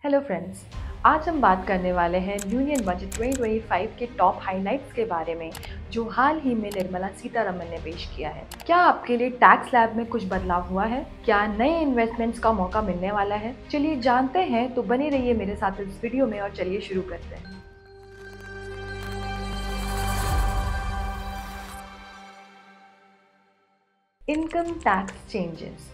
Hello friends, आज हम बात करने वाले हैं यूनियन बजट 2025 के टॉप हाइलाइट्स के बारे में जो हाल ही में निर्मला सीतारमण ने पेश किया है। क्या आपके लिए टैक्स स्लैब में कुछ बदलाव हुआ है? क्या नए इन्वेस्टमेंट्स का मौका मिलने वाला है? चलिए जानते हैं, तो बने रहिए मेरे साथ इस वीडियो में और चलिए शुरू करते हैं। Income tax changes.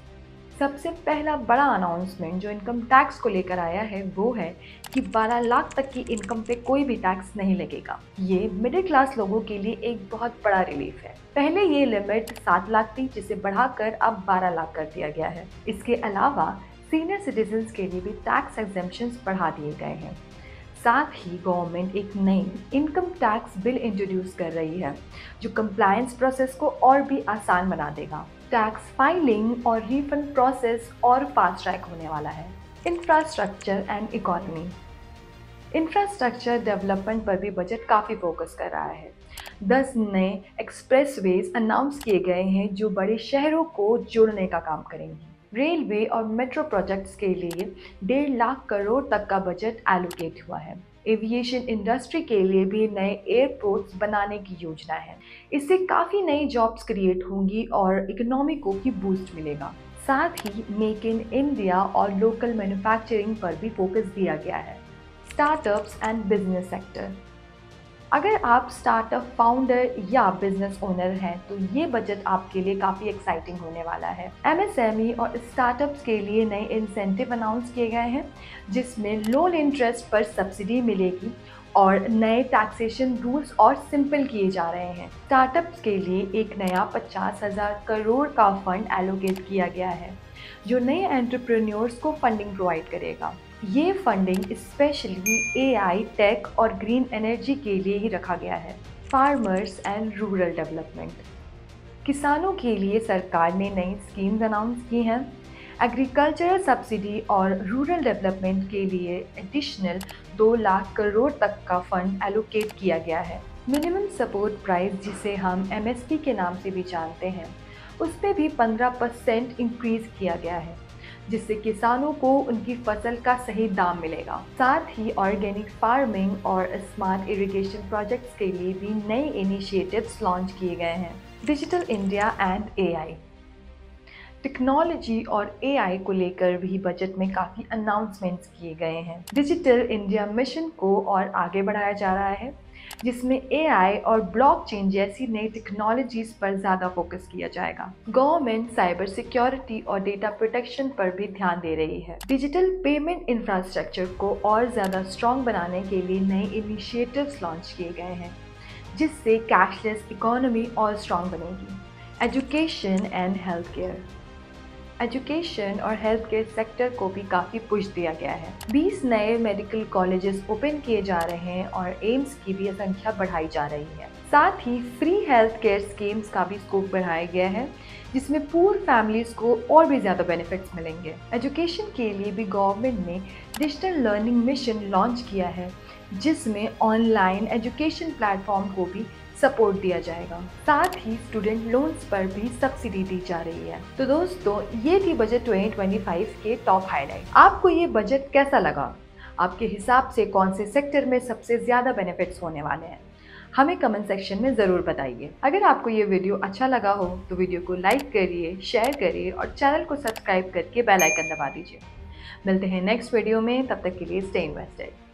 सबसे पहला बड़ा अनाउंसमेंट जो इनकम टैक्स को लेकर आया है वो है कि 12 लाख तक की इनकम पे कोई भी टैक्स नहीं लगेगा। ये मिडिल क्लास लोगों के लिए एक बहुत बड़ा रिलीफ है। पहले ये लिमिट 7 लाख थी, जिसे बढ़ाकर अब 12 लाख कर दिया गया है। इसके अलावा सीनियर सिटीजन्स के लिए भी टैक्स एग्जेम्पशंस बढ़ा दिए गए हैं। साथ ही गवर्नमेंट एक नई इनकम टैक्स बिल इंट्रोड्यूस कर रही है जो कंप्लायंस प्रोसेस को और भी आसान बना देगा। टैक्स फाइलिंग और रिफंड प्रोसेस और फास्ट ट्रैक होने वाला है। Infrastructure and economy. Infrastructure development पर भी बजट काफ़ी फोकस कर रहा है। 10 नए एक्सप्रेसवेज अनाउंस किए गए हैं जो बड़े शहरों को जोड़ने का काम करेंगे। रेलवे और मेट्रो प्रोजेक्ट्स के लिए 1.5 लाख करोड़ तक का बजट एलोकेट हुआ है। एविएशन इंडस्ट्री के लिए भी नए एयरपोर्ट्स बनाने की योजना है। इससे काफ़ी नई जॉब्स क्रिएट होंगी और इकोनॉमी को भी बूस्ट मिलेगा। साथ ही मेक इन इंडिया और लोकल मैन्युफैक्चरिंग पर भी फोकस दिया गया है। Startups and business sector. अगर आप स्टार्टअप फाउंडर या बिजनेस ओनर हैं तो ये बजट आपके लिए काफ़ी एक्साइटिंग होने वाला है। एमएसएमई और स्टार्टअप्स के लिए नए इंसेंटिव अनाउंस किए गए हैं जिसमें लोन इंटरेस्ट पर सब्सिडी मिलेगी और नए टैक्सेशन रूल्स और सिंपल किए जा रहे हैं। स्टार्टअप्स के लिए एक नया 50,000 करोड़ का फंड एलोकेट किया गया है जो नए एंटरप्रेन्योर्स को फंडिंग प्रोवाइड करेगा। ये फंडिंग स्पेशली एआई, टेक और ग्रीन एनर्जी के लिए ही रखा गया है। Farmers and rural development. किसानों के लिए सरकार ने नई स्कीम्स अनाउंस की हैं। एग्रीकल्चरल सब्सिडी और रूरल डेवलपमेंट के लिए एडिशनल 2 लाख करोड़ तक का फंड एलोकेट किया गया है। मिनिमम सपोर्ट प्राइस, जिसे हम एमएसपी के नाम से भी जानते हैं, उस पर भी 15% इंक्रीज किया गया है जिससे किसानों को उनकी फसल का सही दाम मिलेगा। साथ ही ऑर्गेनिक फार्मिंग और स्मार्ट इरिगेशन प्रोजेक्ट्स के लिए भी नए इनिशिएटिव्स लॉन्च किए गए हैं। Digital India and AI. Technology और एआई को लेकर भी बजट में काफ़ी अनाउंसमेंट्स किए गए हैं। डिजिटल इंडिया मिशन को और आगे बढ़ाया जा रहा है जिसमें एआई और ब्लॉकचेन जैसी नई टेक्नोलॉजीज पर ज़्यादा फोकस किया जाएगा। गवर्नमेंट साइबर सिक्योरिटी और डेटा प्रोटेक्शन पर भी ध्यान दे रही है। डिजिटल पेमेंट इंफ्रास्ट्रक्चर को और ज़्यादा स्ट्रॉन्ग बनाने के लिए नए इनिशिएटिव्स लॉन्च किए गए हैं जिससे कैशलेस इकोनॉमी और स्ट्रॉन्ग बनेगी। Education and health care. Education और हेल्थ केयर सेक्टर को भी काफ़ी पुश दिया गया है। 20 नए मेडिकल कॉलेजेस ओपन किए जा रहे हैं और एम्स की भी संख्या बढ़ाई जा रही है। साथ ही फ्री हेल्थ केयर स्कीम्स का भी स्कोप बढ़ाया गया है जिसमें पूर फैमिलीज को और भी ज़्यादा बेनिफिट्स मिलेंगे। एजुकेशन के लिए भी गवर्नमेंट ने डिजिटल लर्निंग मिशन लॉन्च किया है जिसमें ऑनलाइन एजुकेशन प्लेटफॉर्म को भी सपोर्ट दिया जाएगा। साथ ही स्टूडेंट लोन्स पर भी सब्सिडी दी जा रही है। तो दोस्तों, ये थी बजट 2025 के टॉप हाईलाइट। आपको ये बजट कैसा लगा? आपके हिसाब से कौन से सेक्टर में सबसे ज़्यादा बेनिफिट्स होने वाले हैं? हमें कमेंट सेक्शन में ज़रूर बताइए। अगर आपको ये वीडियो अच्छा लगा हो तो वीडियो को लाइक करिए, शेयर करिए और चैनल को सब्सक्राइब करके बेल आइकन दबा दीजिए। मिलते हैं नेक्स्ट वीडियो में, तब तक के लिए स्टे इन्वेस्टेड।